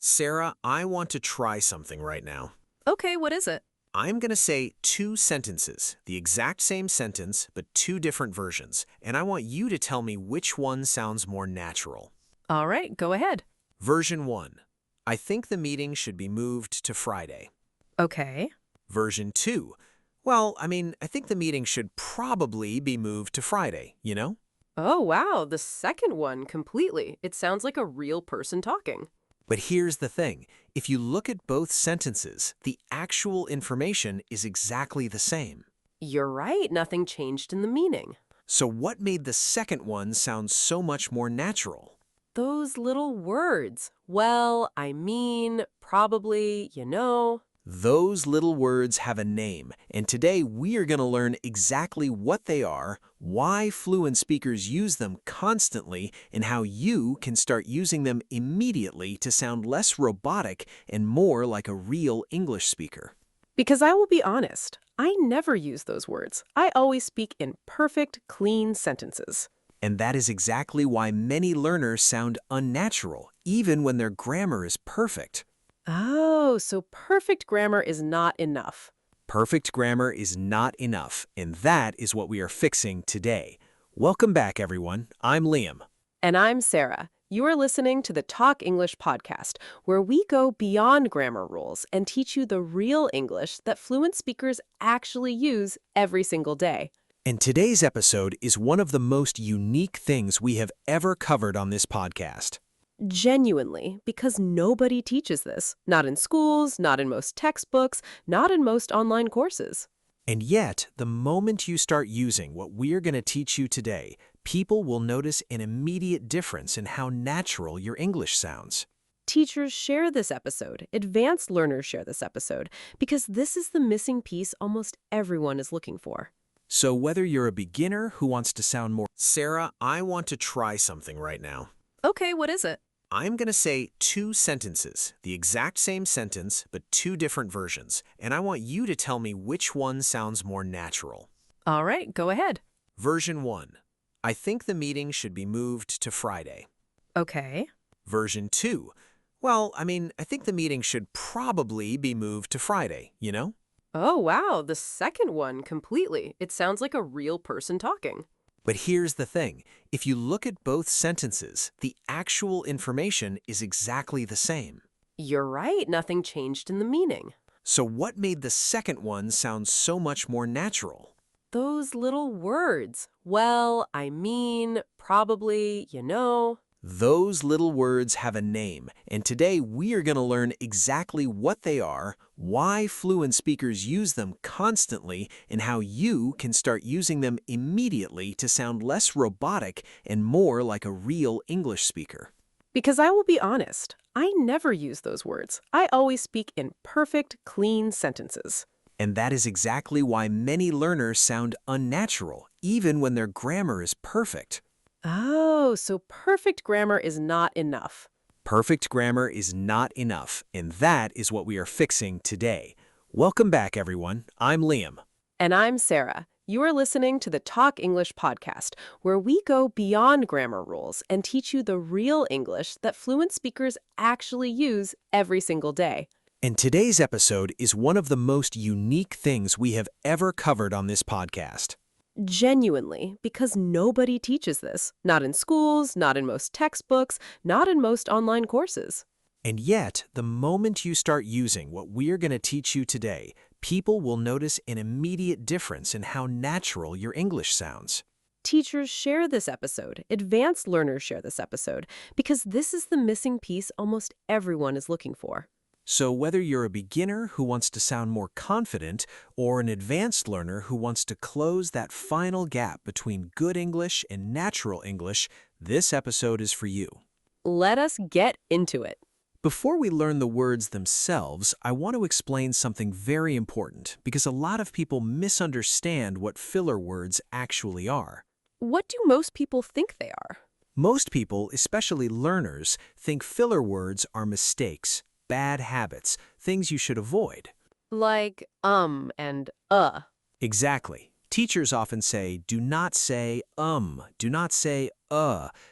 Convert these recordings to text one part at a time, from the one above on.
Sarah, I want to try something right now. Okay, what is it? I'm going to say two sentences, the exact same sentence, but two different versions, and I want you to tell me which one sounds more natural. All right, go ahead. Version 1. I think the meeting should be moved to Friday. Okay. Version 2. Well, I think the meeting should probably be moved to Friday, you know? Oh, wow, the second one completely. It sounds like a real person talking. But here's the thing. If you look at both sentences, the actual information is exactly the same. You're right, nothing changed in the meaning. So what made the second one sound so much more natural? Those little words. Well, I mean, probably, Those little words have a name, and today we are going to learn exactly what they are, why fluent speakers use them constantly, and how you can start using them immediately to sound less robotic and more like a real English speaker. Because I will be honest, I never use those words. I always speak in perfect, clean sentences. And that is exactly why many learners sound unnatural, even when their grammar is perfect. Oh, so perfect grammar is not enough. Perfect grammar is not enough, and that is what we are fixing today. Welcome back, everyone. I'm Liam. And I'm Sarah. You are listening to the Talk English podcast, where we go beyond grammar rules and teach you the real English that fluent speakers actually use every single day. And today's episode is one of the most unique things we have ever covered on this podcast. Genuinely, because nobody teaches this. Not in schools, not in most textbooks, not in most online courses. And yet, the moment you start using what we're going to teach you today, people will notice an immediate difference in how natural your English sounds. Teachers share this episode, advanced learners share this episode, because this is the missing piece almost everyone is looking for. So whether you're a beginner who wants to sound more, Sarah, I want to try something right now. Okay, what is it? I'm going to say two sentences, the exact same sentence, but two different versions, and I want you to tell me which one sounds more natural. All right, go ahead. Version 1. I think the meeting should be moved to Friday. Okay. Version 2. Well, I think the meeting should probably be moved to Friday, you know? Oh, wow, the second one completely. It sounds like a real person talking. But here's the thing. If you look at both sentences, the actual information is exactly the same. You're right, nothing changed in the meaning. So what made the second one sound so much more natural? Those little words. Well, I mean, probably, Those little words have a name, and today we are going to learn exactly what they are, why fluent speakers use them constantly, and how you can start using them immediately to sound less robotic and more like a real English speaker. Because I will be honest, I never use those words. I always speak in perfect, clean sentences. And that is exactly why many learners sound unnatural, even when their grammar is perfect. Oh, so perfect grammar is not enough. Perfect grammar is not enough, and that is what we are fixing today. Welcome back, everyone. I'm Liam. And I'm Sarah. You are listening to the Talk English podcast, where we go beyond grammar rules and teach you the real English that fluent speakers actually use every single day. And today's episode is one of the most unique things we have ever covered on this podcast. Genuinely, because nobody teaches this. Not in schools, not in most textbooks, not in most online courses. And yet, the moment you start using what we're going to teach you today, people will notice an immediate difference in how natural your English sounds. Teachers share this episode, advanced learners share this episode, because this is the missing piece almost everyone is looking for. So whether you're a beginner who wants to sound more confident or an advanced learner who wants to close that final gap between good English and natural English, this episode is for you. Let us get into it. Before we learn the words themselves, I want to explain something very important because a lot of people misunderstand what filler words actually are. What do most people think they are? Most people, especially learners, think filler words are mistakes, bad habits, things you should avoid. Like and Exactly. Teachers often say, do not say, do not say,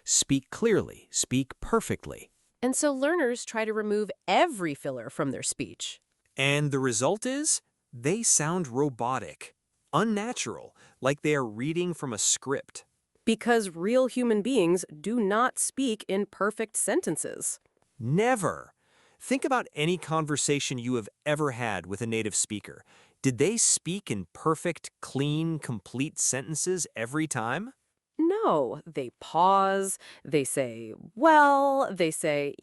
speak clearly, speak perfectly. And so learners try to remove every filler from their speech. And the result is, they sound robotic, unnatural, like they are reading from a script. Because real human beings do not speak in perfect sentences. Never. Think about any conversation you have ever had with a native speaker. Did they speak in perfect, clean, complete sentences every time? No, they pause, they say, well, they say,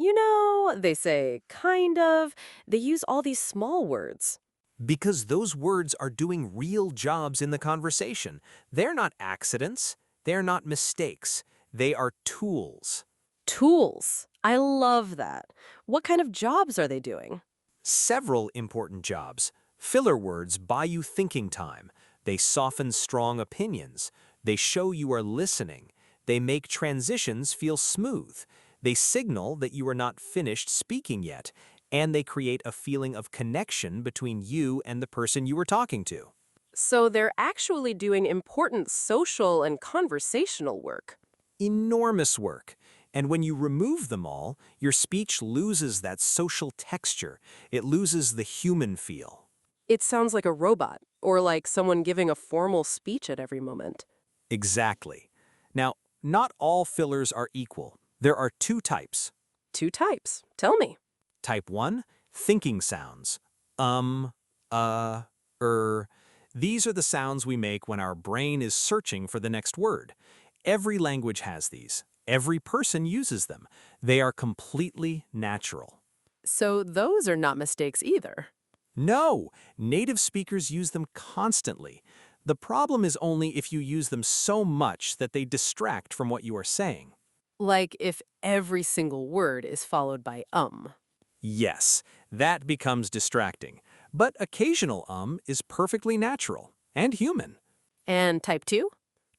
they say, kind of. They use all these small words. Because those words are doing real jobs in the conversation. They're not accidents. They're not mistakes. They are tools. Tools. I love that. What kind of jobs are they doing? Several important jobs. Filler words buy you thinking time. They soften strong opinions. They show you are listening. They make transitions feel smooth. They signal that you are not finished speaking yet. And they create a feeling of connection between you and the person you were talking to. So they're actually doing important social and conversational work. Enormous work. And when you remove them all, your speech loses that social texture. It loses the human feel. It sounds like a robot, or like someone giving a formal speech at every moment. Exactly. Now, not all fillers are equal. There are two types. Two types. Tell me. Type 1, thinking sounds. Um, er. These are the sounds we make when our brain is searching for the next word. Every language has these. Every person uses them. They are completely natural. So those are not mistakes either. No, native speakers use them constantly. The problem is only if you use them so much that they distract from what you are saying. Like if every single word is followed by. Yes, that becomes distracting. But occasional is perfectly natural and human. And type 2?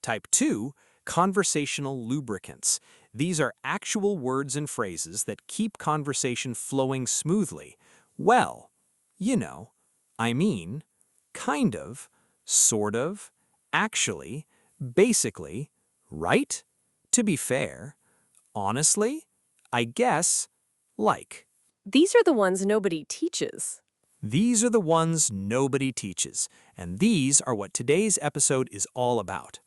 Type 2, conversational lubricants. These are actual words and phrases that keep conversation flowing smoothly. Well, you know, I mean, kind of, sort of, actually, basically, right? To be fair, honestly, I guess, like. These are the ones nobody teaches. These are the ones nobody teaches, and these are what today's episode is all about.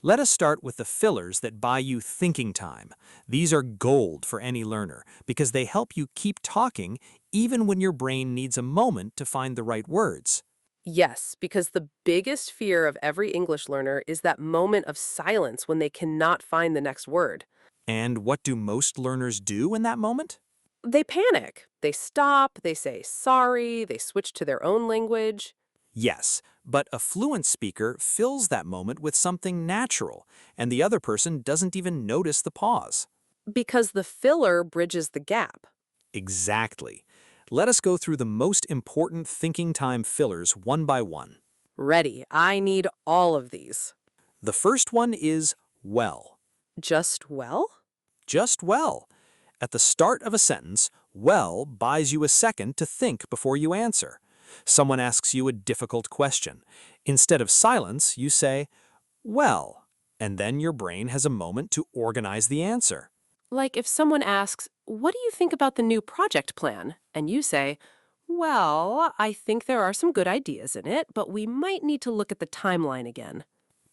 Let us start with the fillers that buy you thinking time. These are gold for any learner because they help you keep talking even when your brain needs a moment to find the right words. Yes, because the biggest fear of every English learner is that moment of silence when they cannot find the next word. And what do most learners do in that moment? They panic. They stop, they say sorry, they switch to their own language. Yes, but a fluent speaker fills that moment with something natural, and the other person doesn't even notice the pause. Because the filler bridges the gap. Exactly. Let us go through the most important thinking time fillers one by one. Ready. I need all of these. The first one is well. Just well? Just well. At the start of a sentence, well buys you a second to think before you answer. Someone asks you a difficult question. Instead of silence, you say, well, and then your brain has a moment to organize the answer. Like if someone asks, what do you think about the new project plan? And you say, well, I think there are some good ideas in it, but we might need to look at the timeline again.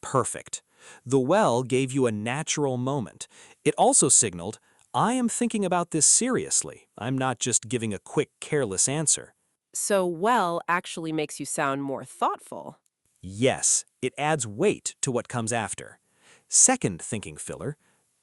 Perfect. The well gave you a natural moment. It also signaled, I am thinking about this seriously. I'm not just giving a quick, careless answer. So well actually makes you sound more thoughtful. Yes, it adds weight to what comes after. Second thinking filler,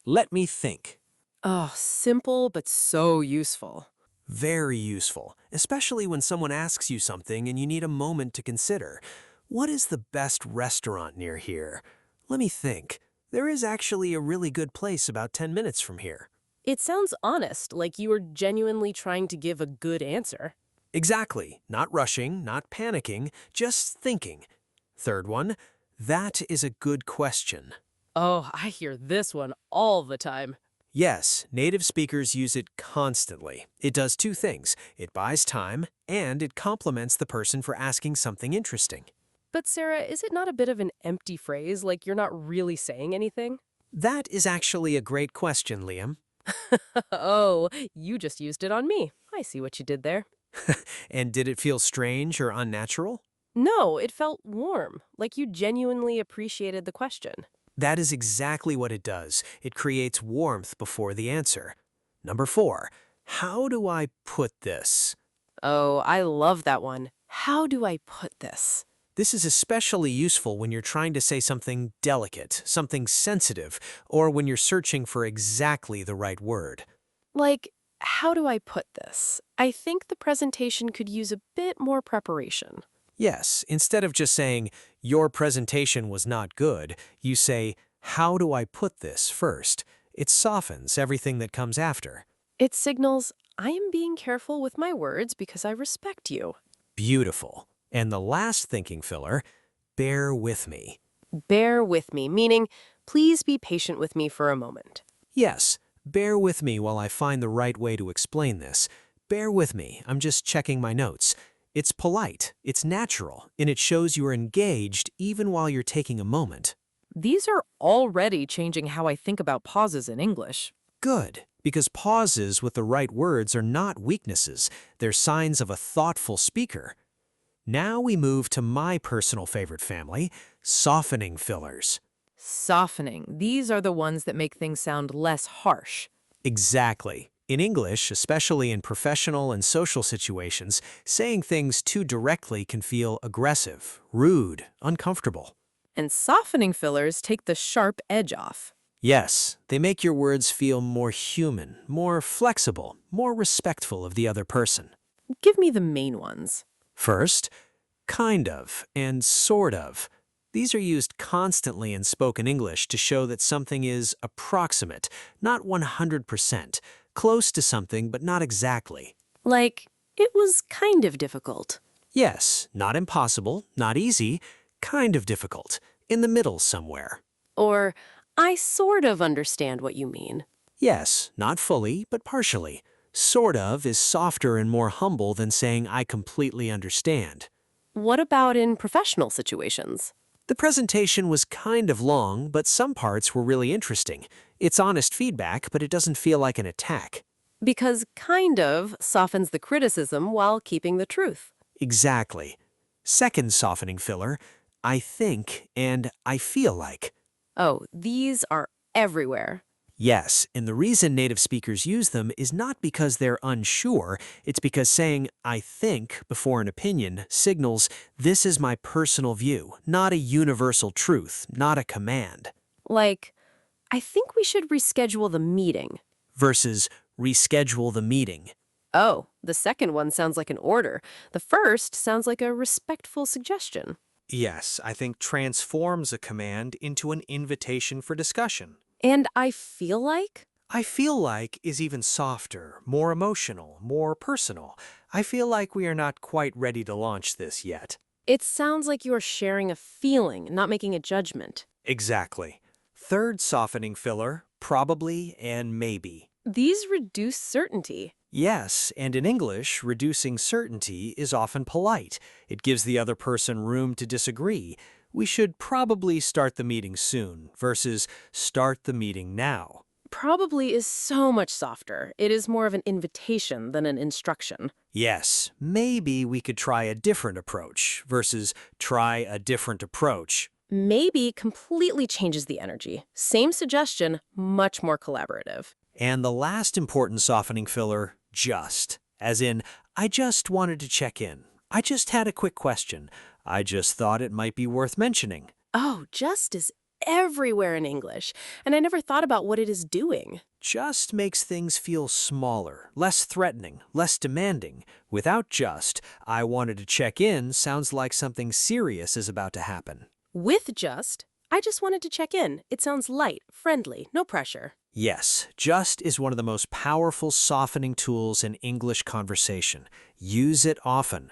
let me think. Oh, simple but so useful. Very useful, especially when someone asks you something and you need a moment to consider. What is the best restaurant near here? Let me think. There is actually a really good place about 10 minutes from here. It sounds honest, like you are genuinely trying to give a good answer. Exactly. Not rushing, not panicking, just thinking. Third one, that is a good question. Oh, I hear this one all the time. Yes, native speakers use it constantly. It does two things. It buys time, and it compliments the person for asking something interesting. But Sarah, is it not a bit of an empty phrase, like you're not really saying anything? That is actually a great question, Liam. Oh, you just used it on me. I see what you did there. And did it feel strange or unnatural? No, it felt warm, like you genuinely appreciated the question. That is exactly what it does. It creates warmth before the answer. Number 4, how do I put this? Oh, I love that one. How do I put this? This is especially useful when you're trying to say something delicate, something sensitive, or when you're searching for exactly the right word. Like, how do I put this? I think the presentation could use a bit more preparation. Yes, instead of just saying, your presentation was not good, you say, how do I put this first? It softens everything that comes after. It signals, I am being careful with my words because I respect you. Beautiful. And the last thinking filler, bear with me. Bear with me, meaning, please be patient with me for a moment. Yes, bear with me while I find the right way to explain this. Bear with me, I'm just checking my notes. It's polite, it's natural, and it shows you are engaged even while you're taking a moment. These are already changing how I think about pauses in English. Good, because pauses with the right words are not weaknesses, they're signs of a thoughtful speaker. Now we move to my personal favorite family, softening fillers. Softening. These are the ones that make things sound less harsh. Exactly. In English, especially in professional and social situations, saying things too directly can feel aggressive, rude, uncomfortable. And softening fillers take the sharp edge off. Yes, they make your words feel more human, more flexible, more respectful of the other person. Give me the main ones. First, kind of and sort of. These are used constantly in spoken English to show that something is approximate, not 100%, close to something but not exactly. Like, it was kind of difficult. Yes, not impossible, not easy, kind of difficult, in the middle somewhere. Or, I sort of understand what you mean. Yes, not fully, but partially. Sort of is softer and more humble than saying I completely understand. What about in professional situations? The presentation was kind of long, but some parts were really interesting. It's honest feedback, but it doesn't feel like an attack. Because kind of softens the criticism while keeping the truth. Exactly. Second softening filler, I think and I feel like. Oh, these are everywhere. Yes, and the reason native speakers use them is not because they're unsure, it's because saying, I think, before an opinion signals, this is my personal view, not a universal truth, not a command. Like, I think we should reschedule the meeting. Versus, reschedule the meeting. Oh, the second one sounds like an order. The first sounds like a respectful suggestion. Yes, I think transforms a command into an invitation for discussion. And I feel like? I feel like is even softer, more emotional, more personal. I feel like we are not quite ready to launch this yet. It sounds like you're sharing a feeling, not making a judgment. Exactly. Third softening filler, probably and maybe. These reduce certainty. Yes, and in English, reducing certainty is often polite. It gives the other person room to disagree. We should probably start the meeting soon versus start the meeting now. Probably is so much softer. It is more of an invitation than an instruction. Yes, maybe we could try a different approach versus try a different approach. Maybe completely changes the energy. Same suggestion, much more collaborative. And the last important softening filler, just. As in, I just wanted to check in. I just had a quick question. I just thought it might be worth mentioning. Oh, just is everywhere in English, and I never thought about what it is doing. Just makes things feel smaller, less threatening, less demanding. Without just, I wanted to check in sounds like something serious is about to happen. With just, I just wanted to check in. It sounds light, friendly, no pressure. Yes, just is one of the most powerful softening tools in English conversation. Use it often.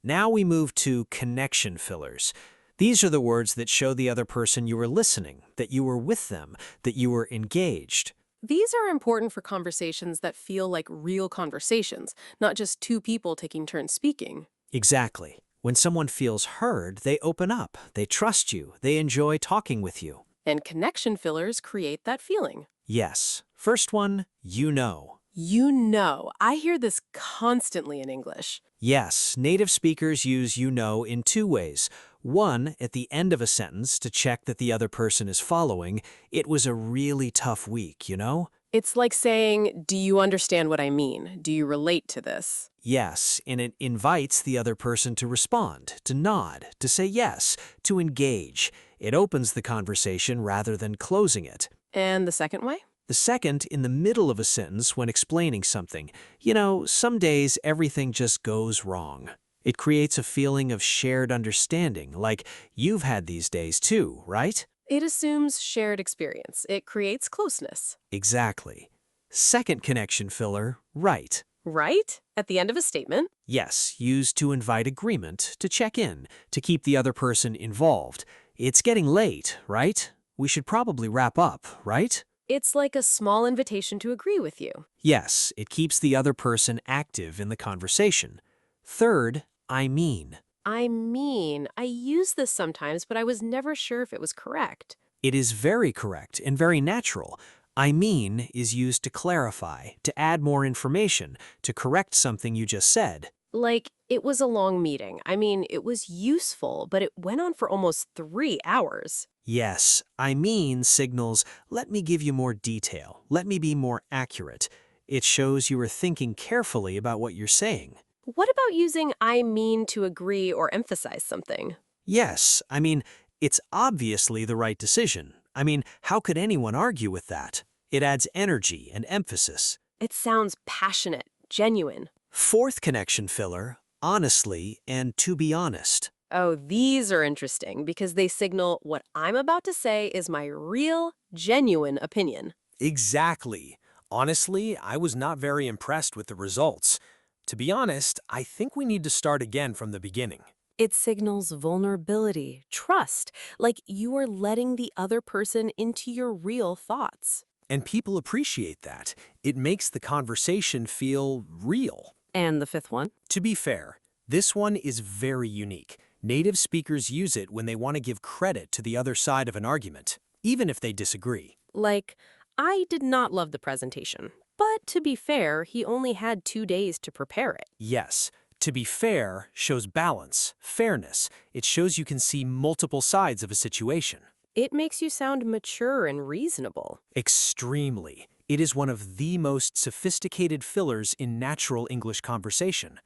Now we move to connection fillers. These are the words that show the other person you were listening, that you were with them, that you were engaged. These are important for conversations that feel like real conversations, not just two people taking turns speaking. Exactly. When someone feels heard, they open up, they trust you, they enjoy talking with you. And connection fillers create that feeling. Yes. First one, you know. You know. I hear this constantly in English. Yes, native speakers use you know in two ways. One, at the end of a sentence to check that the other person is following. It was a really tough week, you know? It's like saying, do you understand what I mean? Do you relate to this? Yes, and it invites the other person to respond, to nod, to say yes, to engage. It opens the conversation rather than closing it. And the second way? The second, in the middle of a sentence when explaining something. You know, some days everything just goes wrong. It creates a feeling of shared understanding, like you've had these days too, right? It assumes shared experience. It creates closeness. Exactly. Second connection filler, right. Right? At the end of a statement. Yes, used to invite agreement, to check in, to keep the other person involved. It's getting late, right? We should probably wrap up, right? It's like a small invitation to agree with you. Yes, it keeps the other person active in the conversation. Third, I mean. I use this sometimes, but I was never sure if it was correct. It is very correct and very natural. I mean is used to clarify, to add more information, to correct something you just said. Like, it was a long meeting. I mean, it was useful, but it went on for almost 3 hours. Yes, I mean signals, let me give you more detail, let me be more accurate. It shows you are thinking carefully about what you're saying. What about using I mean to agree or emphasize something? Yes, I mean, it's obviously the right decision. I mean, how could anyone argue with that? It adds energy and emphasis. It sounds passionate, genuine. Fourth connection filler, honestly and to be honest. Oh, these are interesting because they signal what I'm about to say is my real, genuine opinion. Exactly. Honestly, I was not very impressed with the results. To be honest, I think we need to start again from the beginning. It signals vulnerability, trust, like you are letting the other person into your real thoughts. And people appreciate that. It makes the conversation feel real. And the fifth one? To be fair, this one is very unique. Native speakers use it when they want to give credit to the other side of an argument, even if they disagree. Like, I did not love the presentation. But to be fair, he only had 2 days to prepare it. Yes, to be fair shows balance, fairness. It shows you can see multiple sides of a situation. It makes you sound mature and reasonable. Extremely. It is one of the most sophisticated fillers in natural English conversation.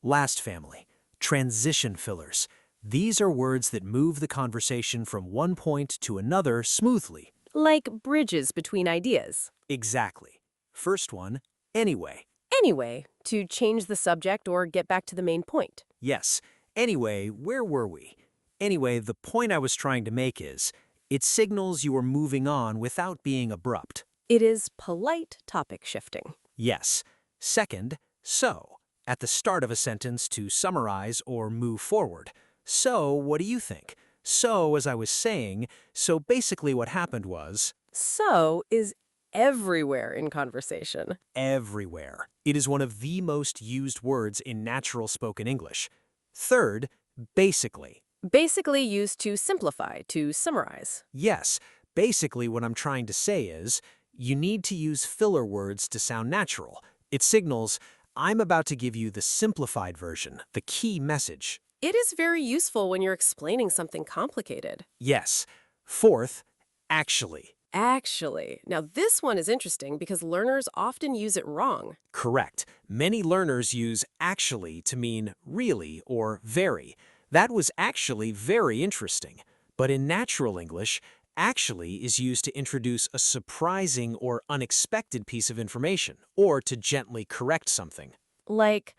Last family, transition fillers. These are words that move the conversation from one point to another smoothly. Like bridges between ideas. Exactly. First one, anyway. Anyway, to change the subject or get back to the main point. Yes. Anyway, where were we? Anyway, the point I was trying to make is, it signals you are moving on without being abrupt. It is polite topic shifting. Yes. Second, so. At the start of a sentence to summarize or move forward. So, what do you think? So, as I was saying, so basically what happened was... So is everywhere in conversation. Everywhere. It is one of the most used words in natural spoken English. Third, basically. Basically used to simplify, to summarize. Yes, basically what I'm trying to say is, you need to use filler words to sound natural. It signals, I'm about to give you the simplified version, the key message. It is very useful when you're explaining something complicated. Yes. Fourth, actually. Actually. Now this one is interesting because learners often use it wrong. Correct. Many learners use actually to mean really or very. That was actually very interesting. But in natural English, actually is used to introduce a surprising or unexpected piece of information, or to gently correct something. Like,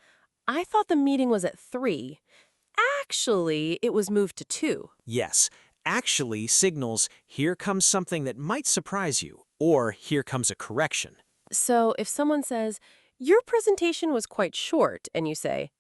I thought the meeting was at 3. Actually, it was moved to 2. Yes, actually signals here comes something that might surprise you, or here comes a correction. So if someone says, your presentation was quite short, and you say,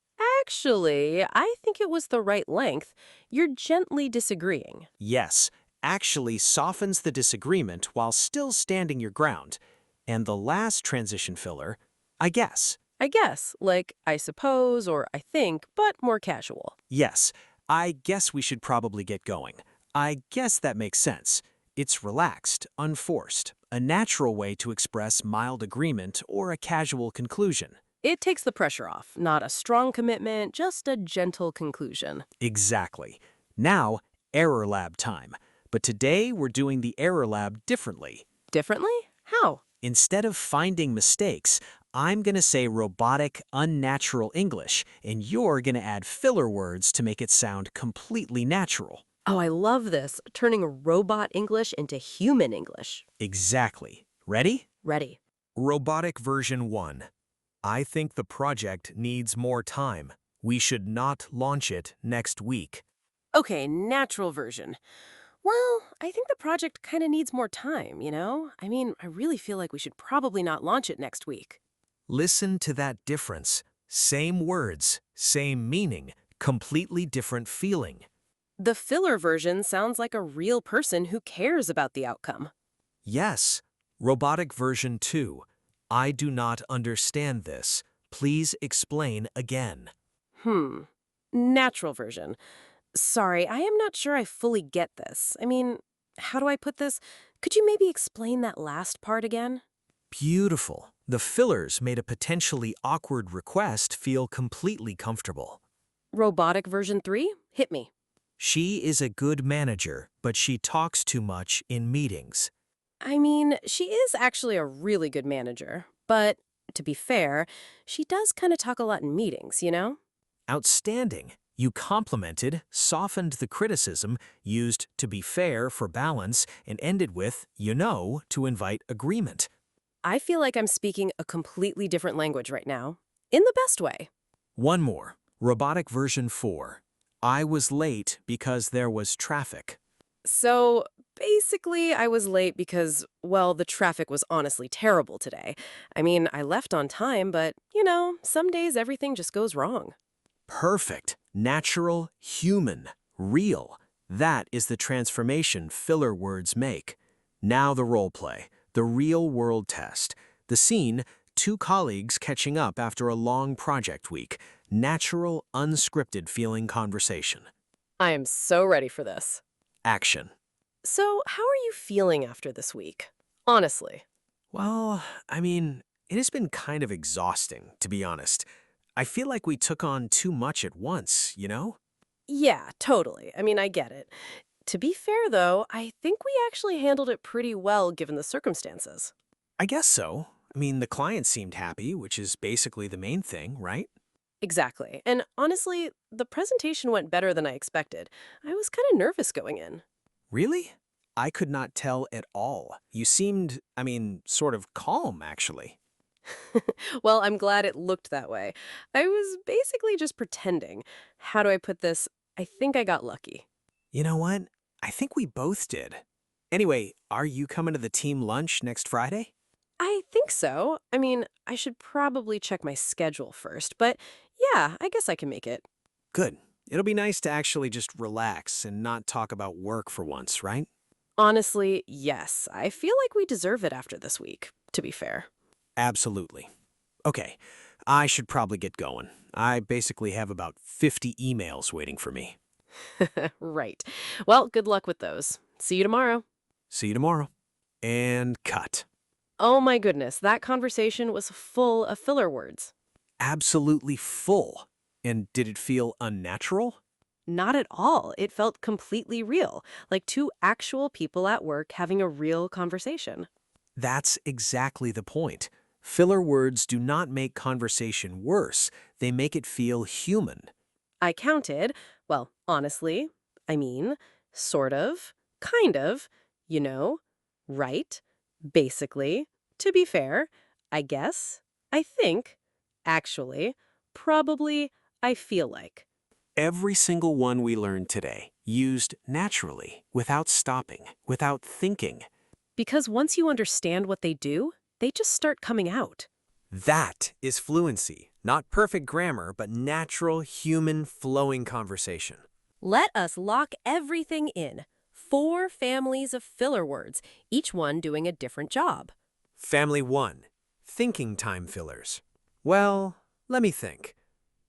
actually, I think it was the right length, you're gently disagreeing. Yes, actually softens the disagreement while still standing your ground. And the last transition filler, I guess. I guess, like I suppose or I think, but more casual. Yes, I guess we should probably get going. I guess that makes sense. It's relaxed, unforced. a natural way to express mild agreement or a casual conclusion. It takes the pressure off, not a strong commitment, just a gentle conclusion. Exactly. Now, error lab time. But today we're doing the error lab differently. Differently? How? Instead of finding mistakes, I'm going to say robotic, unnatural English, and you're going to add filler words to make it sound completely natural. Oh, I love this, turning robot English into human English. Exactly. Ready? Ready. Robotic version 1. I think the project needs more time. We should not launch it next week. Okay, natural version. Well, I think the project kind of needs more time, you know? I mean, I really feel like we should probably not launch it next week. Listen to that difference. Same words, same meaning, completely different feeling. The filler version sounds like a real person who cares about the outcome. Yes. Robotic version 2. I do not understand this. Please explain again. Natural version. Sorry, I am not sure I fully get this. I mean, how do I put this? Could you maybe explain that last part again? Beautiful. The fillers made a potentially awkward request feel completely comfortable. Robotic version 3? Hit me. She is a good manager, but she talks too much in meetings. I mean, she is actually a really good manager, but to be fair, she does kind of talk a lot in meetings, you know? Outstanding. You complimented, softened the criticism, used to be fair for balance, and ended with, to invite agreement. I feel like I'm speaking a completely different language right now, in the best way. One more. Robotic version 4. I was late because there was traffic. So basically, I was late because, well, the traffic was honestly terrible today. I mean, I left on time, but, some days everything just goes wrong. Perfect. Natural, human, real. That is the transformation filler words make. Now the role play, the real-world test. The scene, two colleagues catching up after a long project week. Natural, unscripted feeling conversation. I am so ready for this. Action. So, how are you feeling after this week? Honestly. Well, it has been kind of exhausting, to be honest. I feel like we took on too much at once, you know? Yeah, totally. I mean, I get it. To be fair, though, I think we actually handled it pretty well given the circumstances. I guess so. The client seemed happy, which is basically the main thing, right? Exactly. And honestly, the presentation went better than I expected. I was kind of nervous going in. Really? I could not tell at all. You seemed, sort of calm, actually. Well, I'm glad it looked that way. I was basically just pretending. How do I put this? I think I got lucky. You know what? I think we both did. Anyway, are you coming to the team lunch next Friday? I think so. I mean, I should probably check my schedule first, but yeah, I guess I can make it. Good. It'll be nice to actually just relax and not talk about work for once, right? Honestly, yes. I feel like we deserve it after this week, to be fair. Absolutely. Okay, I should probably get going. I basically have about 50 emails waiting for me. Right. Well, good luck with those. See you tomorrow. See you tomorrow. And cut. Oh my goodness, that conversation was full of filler words. Absolutely full. And did it feel unnatural? Not at all. It felt completely real, like two actual people at work having a real conversation. That's exactly the point. Filler words do not make conversation worse. They make it feel human. I counted, well, honestly, sort of, kind of, right, basically, to be fair, I guess, I think, actually, probably, I feel like. Every single one we learned today, used naturally, without stopping, without thinking. Because once you understand what they do, they just start coming out. That is fluency. Not perfect grammar, but natural, human, flowing conversation. Let us lock everything in. 4 families of filler words, each one doing a different job. Family 1. Thinking time fillers. Well, let me think.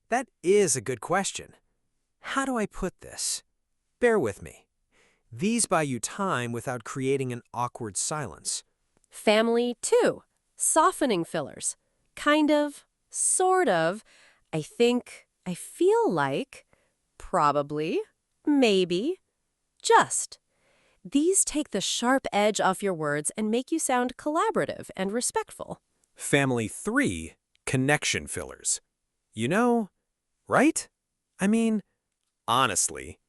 That is a good question. How do I put this? Bear with me. These buy you time without creating an awkward silence. Family 2, softening fillers. Kind of, sort of, I think, I feel like, probably, maybe, just. These take the sharp edge off your words and make you sound collaborative and respectful. Family 3, connection fillers. You know, right? I mean, honestly,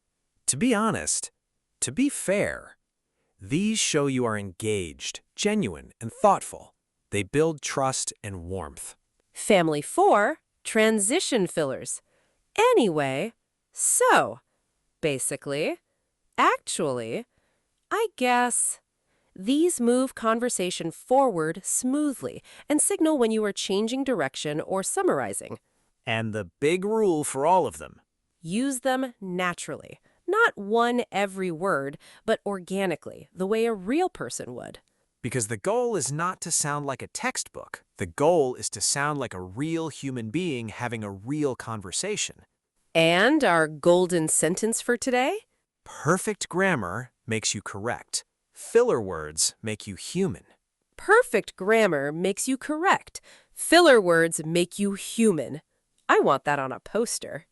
to be honest, to be fair. These show you are engaged, genuine, and thoughtful. They build trust and warmth. Family 4, transition fillers. Anyway, so, basically, actually, I guess. These move conversation forward smoothly and signal when you are changing direction or summarizing. And the big rule for all of them. Use them naturally. Not one every word, but organically, the way a real person would. Because the goal is not to sound like a textbook. The goal is to sound like a real human being having a real conversation. And our golden sentence for today? Perfect grammar makes you correct. Filler words make you human. Perfect grammar makes you correct. Filler words make you human. I want that on a poster.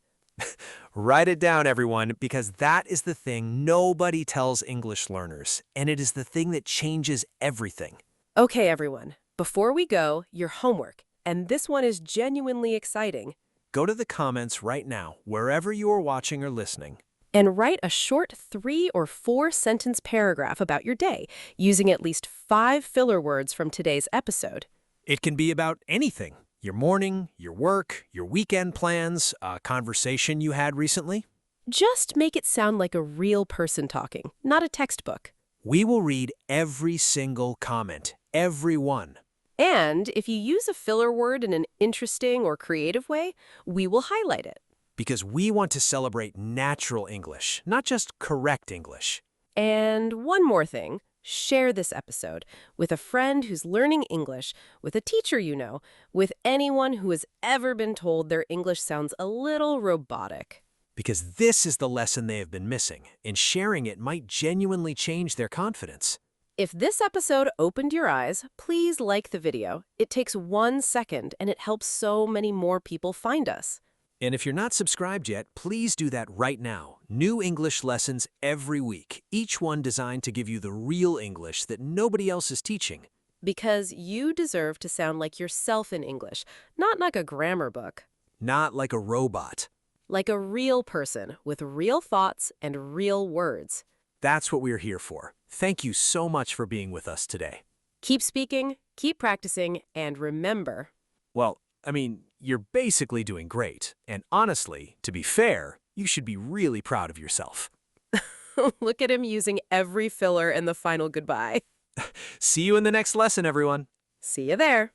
Write it down, everyone, because that is the thing nobody tells English learners, and it is the thing that changes everything. Okay, everyone. Before we go, your homework. And this one is genuinely exciting. Go to the comments right now, wherever you are watching or listening. And write a short 3 or 4 sentence paragraph about your day, using at least 5 filler words from today's episode. It can be about anything. Your morning, your work, your weekend plans, a conversation you had recently. Just make it sound like a real person talking, not a textbook. We will read every single comment, every one. And if you use a filler word in an interesting or creative way, we will highlight it. Because we want to celebrate natural English, not just correct English. And one more thing. Share this episode with a friend who's learning English, with a teacher you know, with anyone who has ever been told their English sounds a little robotic. Because this is the lesson they have been missing, and sharing it might genuinely change their confidence. If this episode opened your eyes, please like the video. It takes 1 second and it helps so many more people find us. And if you're not subscribed yet, please do that right now. New English lessons every week, each one designed to give you the real English that nobody else is teaching. Because you deserve to sound like yourself in English, not like a grammar book. Not like a robot. Like a real person with real thoughts and real words. That's what we're here for. Thank you so much for being with us today. Keep speaking, keep practicing, and remember. Well, I mean, you're basically doing great. And honestly, to be fair, you should be really proud of yourself. Look at him using every filler in the final goodbye. See you in the next lesson, everyone. See you there.